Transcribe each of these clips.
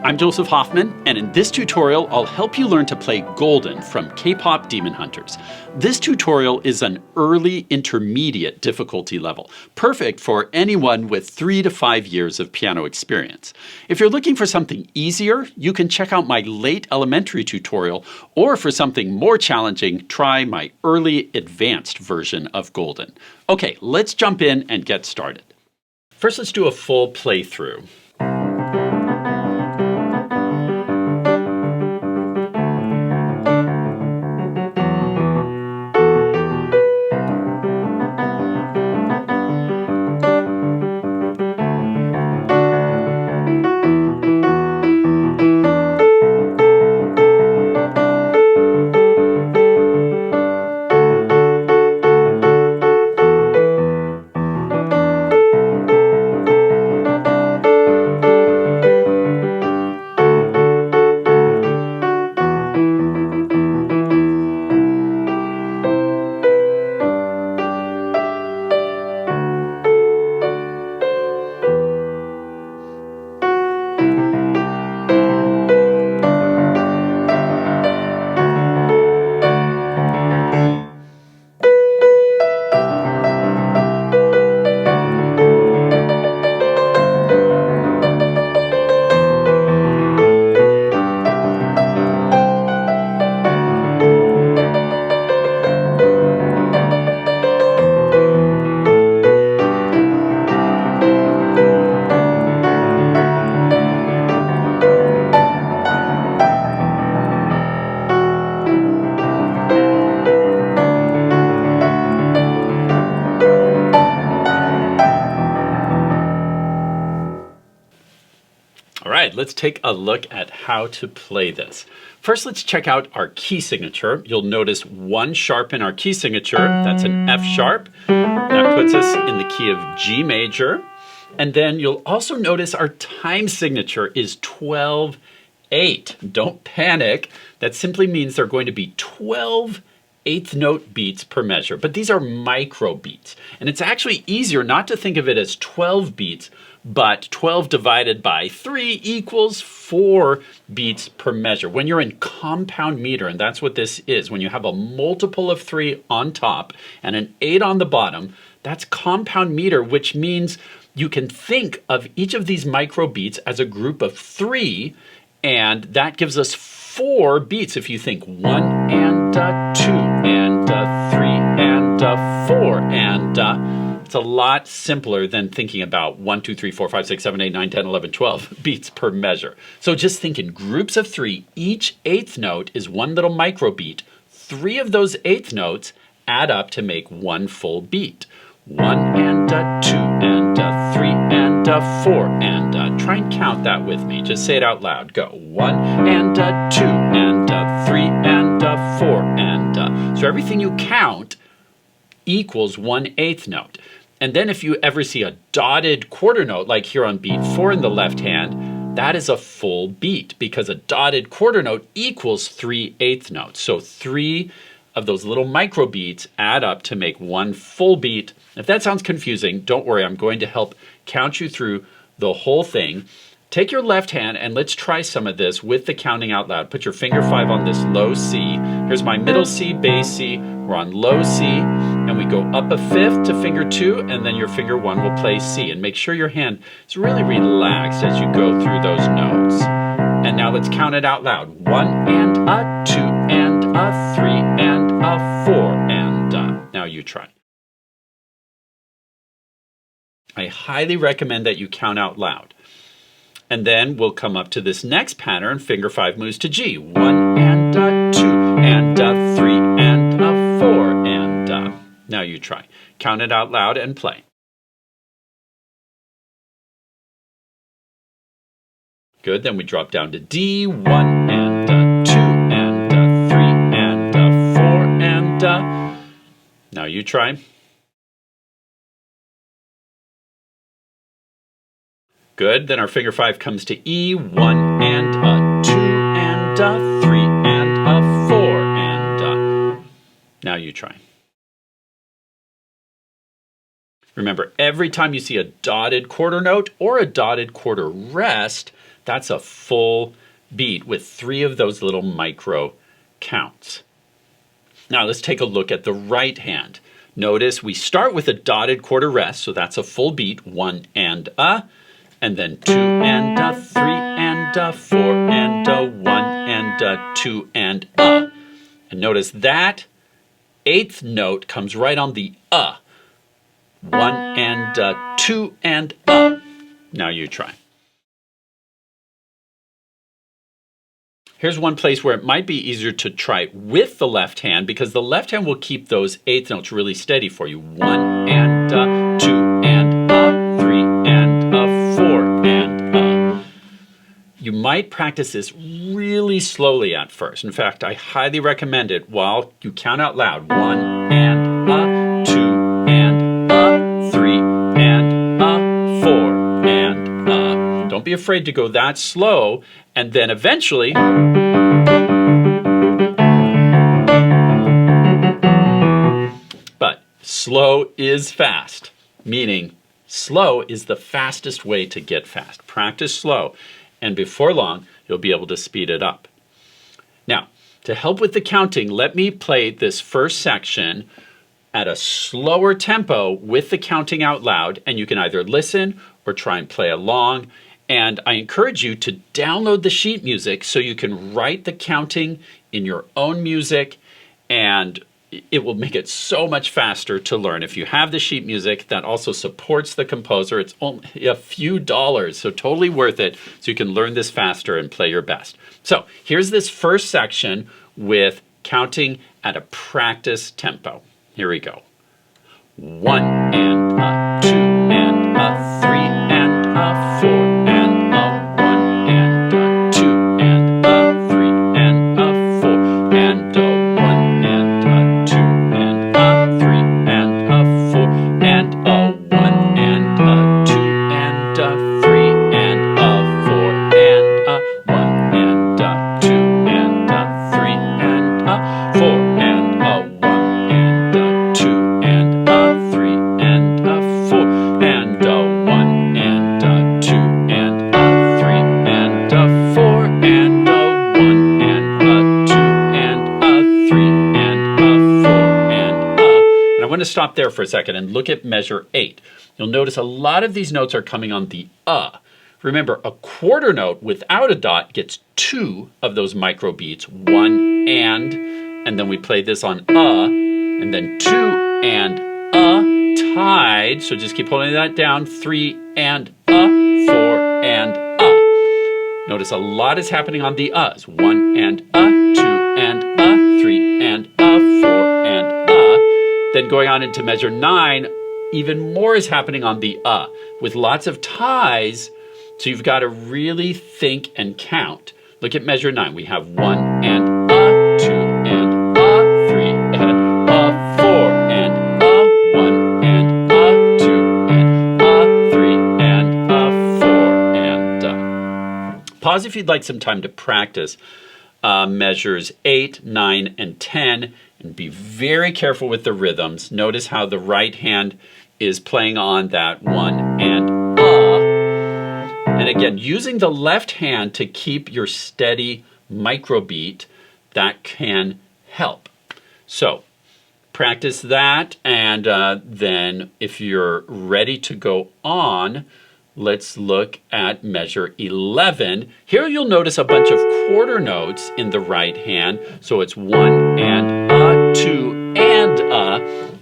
I'm Joseph Hoffman, and in this tutorial, I'll help you learn to play Golden from K-Pop Demon Hunters. This tutorial is an early intermediate difficulty level, perfect for anyone with 3 to 5 years of piano experience. If you're looking for something easier, you can check out my late elementary tutorial, or for something more challenging, try my early advanced version of Golden. Okay, let's jump in and get started. First, let's do a full playthrough. All right, let's take a look at how to play this. First, let's check out our key signature. You'll notice one sharp in our key signature. That's an F sharp. That puts us in the key of G major. And then you'll also notice our time signature is 12/8. Don't panic. That simply means there are going to be 12 eighth note beats per measure, but these are micro beats. And it's actually easier not to think of it as 12 beats, but 12 divided by 3 equals 4 beats per measure. When you're in compound meter, and that's what this is, when you have a multiple of 3 on top and an 8 on the bottom, that's compound meter, which means you can think of each of these micro beats as a group of 3, and that gives us 4 beats if you think 1 and 2 and 3 and 4 and it's a lot simpler than thinking about 1, 2, 3, 4, 5, 6, 7, 8, 9, 10, 11, 12 beats per measure. So just think in groups of 3, each eighth note is one little micro beat. 3 of those eighth notes add up to make one full beat. 1 and 2 and 3 and 4 and try and count that with me. Just say it out loud. Go. 1 and 2 and 3 and 4 and so everything you count equals 1/8 note. And then if you ever see a dotted quarter note, like here on beat 4 in the left hand, that is a full beat because a dotted quarter note equals 3/8 notes. So 3 of those little micro beats add up to make one full beat. If that sounds confusing, don't worry, I'm going to help count you through the whole thing. Take your left hand and let's try some of this with the counting out loud. Put your finger 5 on this low C. Here's my middle C, bass C. We're on low C, and we go up a fifth to finger 2, and then your finger 1 will play C. And make sure your hand is really relaxed as you go through those notes. And now let's count it out loud. 1 and 2 and 3 and 4 and now you try. I highly recommend that you count out loud. And then we'll come up to this next pattern. Finger 5 moves to G. 1 and 2 and 3 and 4 and now you try. Count it out loud and play. Good, then we drop down to D. 1 and 2 and 3 and 4 and now you try. Good, then our finger 5 comes to E, 1 and 2 and 3 and 4 and now you try. Remember, every time you see a dotted quarter note or a dotted quarter rest, That's a full beat with 3 of those little micro counts. Now let's take a look at the right hand. Notice we start with a dotted quarter rest, so that's a full beat, 1 and then 2 and 3 and 4 and 1 and 2 and And notice that 8th note comes right on the 1 and 2 and Now you try. Here's one place where it might be easier to try with the left hand, because the left hand will keep those 8th notes really steady for you. 1 and 2 and 3 and 4 and You might practice this really slowly at first. In fact, I highly recommend it while you count out loud. 1 and 2 and 3 and 4 and Don't be afraid to go that slow, and then eventually but slow is fast, meaning slow is the fastest way to get fast. Practice slow, and before long, you'll be able to speed it up. Now, to help with the counting, let me play this first section at a slower tempo with the counting out loud, and you can either listen or try and play along. And I encourage you to download the sheet music so you can write the counting in your own music, and it will make it so much faster to learn. If you have the sheet music, that also supports the composer. It's only a few dollars, so totally worth it, so you can learn this faster and play your best. So here's this first section with counting at a practice tempo. Here we go. 1 and 2 and 3 and 4 and 1 and 2 and 3 and 4 and 1 and 2 and 3 and 4 and 1 and 2 and 3 and 4 and 1 and 2 and 3 and 4 and 1 and 2 and 3 and 4 and 1 and 2 and 3 and 4 and 1 and 2 and 3 and 4 and I want to stop there for a second and look at measure 8. You'll notice a lot of these notes are coming on the Remember, a quarter note without a dot gets 2 of those micro beats, 1 and then we play this on and then 2 and tied, so just keep holding that down, 3 and 4 and Notice a lot is happening on the U's. 1 and 2 and 3 and 4 and Then going on into measure 9, even more is happening on the with lots of ties, so you've got to really think and count. Look at measure 9. We have 1 and 2 and 3 and 4 and 1 and 2 and 3 and 4 and Pause if you'd like some time to practice measures 8, 9, and 10, and be very careful with the rhythms. Notice how the right hand is playing on that 1 and And again, using the left hand to keep your steady microbeat, that can help. So practice that, and then if you're ready to go on, let's look at measure 11. Here you'll notice a bunch of quarter notes in the right hand. So it's 1 and 2 and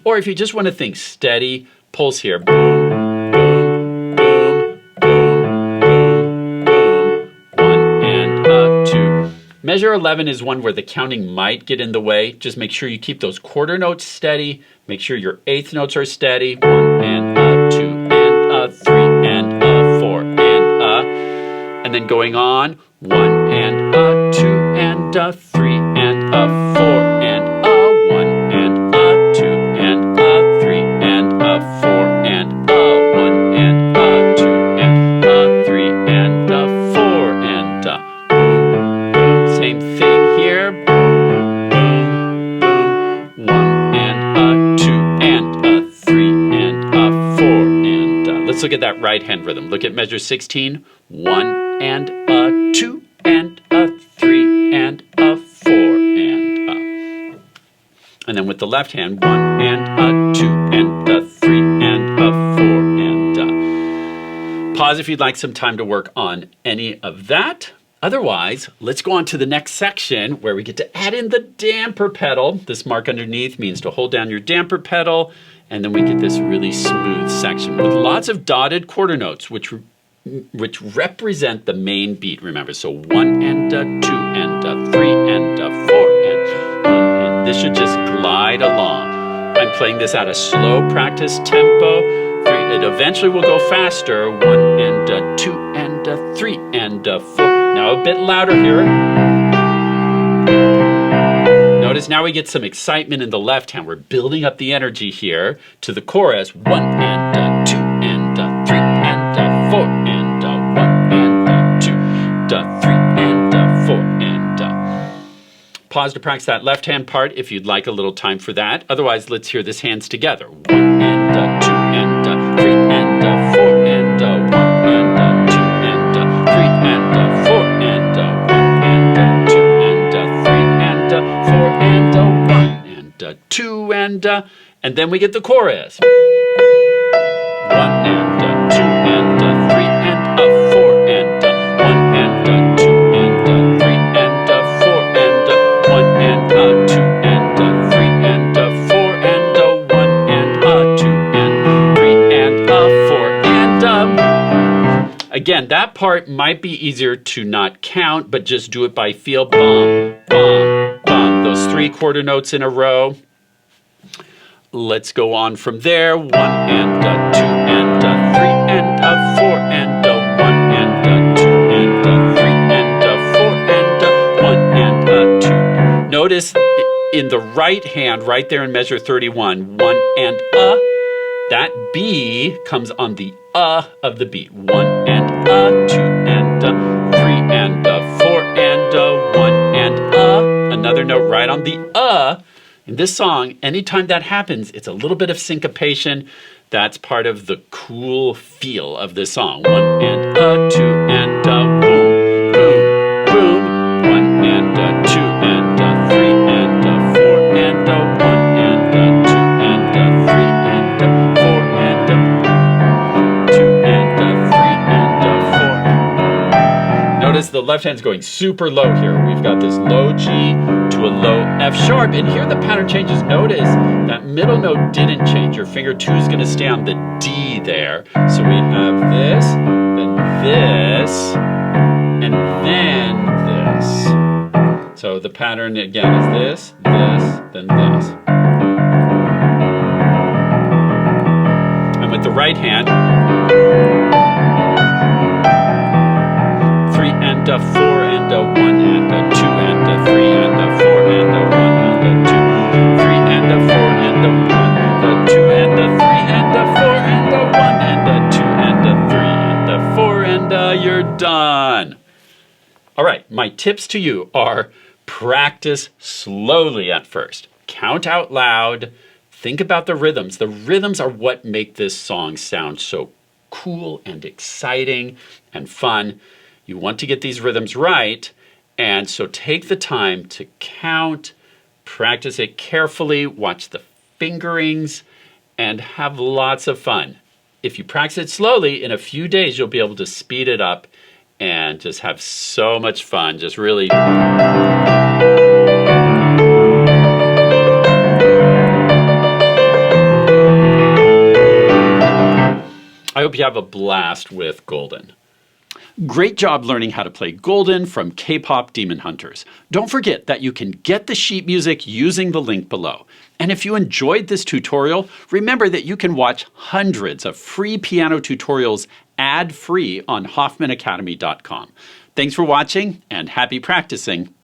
or if you just want to think steady pulse here, boom, boom, boom, boom, boom, boom, 1 and 2. Measure 11 is one where the counting might get in the way. Just make sure you keep those quarter notes steady. Make sure your 8th notes are steady. 1 and 2 and 3 and 4 and then going on, 1 and 2 and 3 and 4 and 1 and 2 and 3 and 4 and 1 and 2 and 3 and 4 and boom, boom. Same thing here. Boom, boom, boom. 1 and 2 and 3 and 4 and let's look at that right hand rhythm. Look at measure 16. 1 and a 2 and a 3 and a 4 and a. And then with the left hand, 1 and a 2 and a 3 and a 4 and a. Pause if you'd like some time to work on any of that. Otherwise, let's go on to the next section where we get to add in the damper pedal. This mark underneath means to hold down your damper pedal, and then we get this really smooth section with lots of dotted quarter notes, which represent the main beat, remember. So 1 and a 2 and a 3 and a 4 and this should just glide along. I'm playing this at a slow practice tempo. It eventually will go faster. 1 and a 2 and a 3 and a 4. Now a bit louder here. Notice now we get some excitement in the left hand. We're building up the energy here to the chorus. 1 and a 2 and a 3 and a 4 and a 1 and a 2 and a 3 and a 4 and a. Pause to practice that left hand part if you'd like a little time for that. Otherwise, let's hear this hands together. 1 and a 2 and a 3 and a 4 and a 1 and a 2 and a 3 and a 4 and a 1 and a 2 and a 3 and a 4 and a 1 and a 2 and a, and then we get the chorus. 1 and a 2 and a 3 and a 4 and a 1 and a 2 and a 3 and a 4 and a 1 and a 2 and a 3 and a 4 and a 1 and a 2 and 3 and a 4 and a. Again, that part might be easier to not count, but just do it by feel. Bum, bum, bum. Those 3 quarter notes in a row. Let's go on from there. 1 and a 2 and a 3 and a 4 and a 1 and a 2 and a 3 and a 4 and a 1 and a 2. Notice in the right hand, right there in measure 31, 1 and a. That B comes on the of the beat. 1 and a, 2 and a, 3 and a, 4 and a, 1 and a. Another note right on the In this song, anytime that happens, it's a little bit of syncopation. That's part of the cool feel of this song. 1 and a, 2 and a, boom, boom, boom. 1 and a, 2 and a, 3 and a, 4 and a, 1 and a, 2 and a, 3 and a, 4 and a, 2 and a, 3 and a, 4. Notice the left hand's going super low here. We've got this low G to a low F sharp, and here the pattern changes. Notice that middle note didn't change. Your finger 2 is going to stay on the D there. So we have this, then this, and then this. So the pattern again is this, then this. And with the right hand, 3 and a 4 and a 1 and a 2 and a 3 and a 4 and a 1 and a 2, 3 and a 4 and a 1 and a 2 and a 3 and a 4 and a 1 and a 2 and a 3 and a 4 and you're done. All right, my tips to you are practice slowly at first. Count out loud. Think about the rhythms. The rhythms are what make this song sound so cool and exciting and fun. You want to get these rhythms right, and so take the time to count, practice it carefully, watch the fingerings, and have lots of fun. If you practice it slowly, in a few days you'll be able to speed it up and just have so much fun. Just really... I hope you have a blast with Golden. Great job learning how to play Golden from K-Pop Demon Hunters. Don't forget that you can get the sheet music using the link below. And if you enjoyed this tutorial, remember that you can watch hundreds of free piano tutorials ad-free on hoffmanacademy.com. Thanks for watching and happy practicing.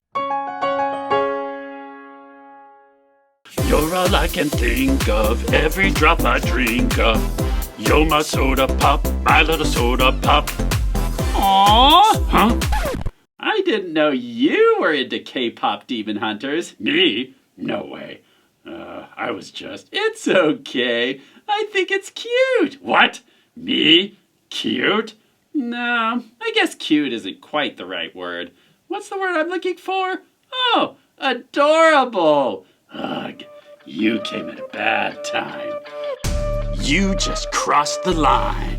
You're all I can think of, every drop I drink of. You're my soda pop, my little soda pop. Aww. Huh? I didn't know you were into K-Pop Demon Hunters. Me? No way. I was just... It's okay. I think it's cute. What? Me? Cute? No, I guess cute isn't quite the right word. What's the word I'm looking for? Oh, adorable. Ugh, you came at a bad time. You just crossed the line.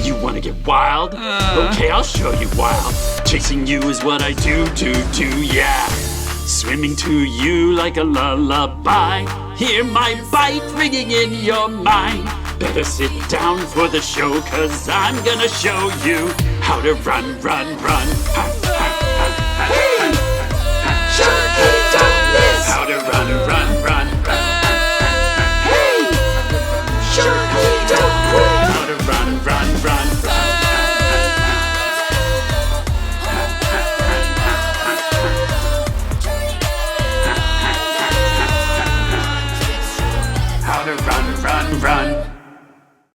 You want to get wild? Okay, I'll show you wild. Chasing you is what I do, yeah. Swimming to you like a lullaby. Hear my bite ringing in your mind. Better sit down for the show, 'cause I'm gonna show you how to run, run, run. Hey! How to run, run, run. Hey! How to run, run, run. How to run, run, run.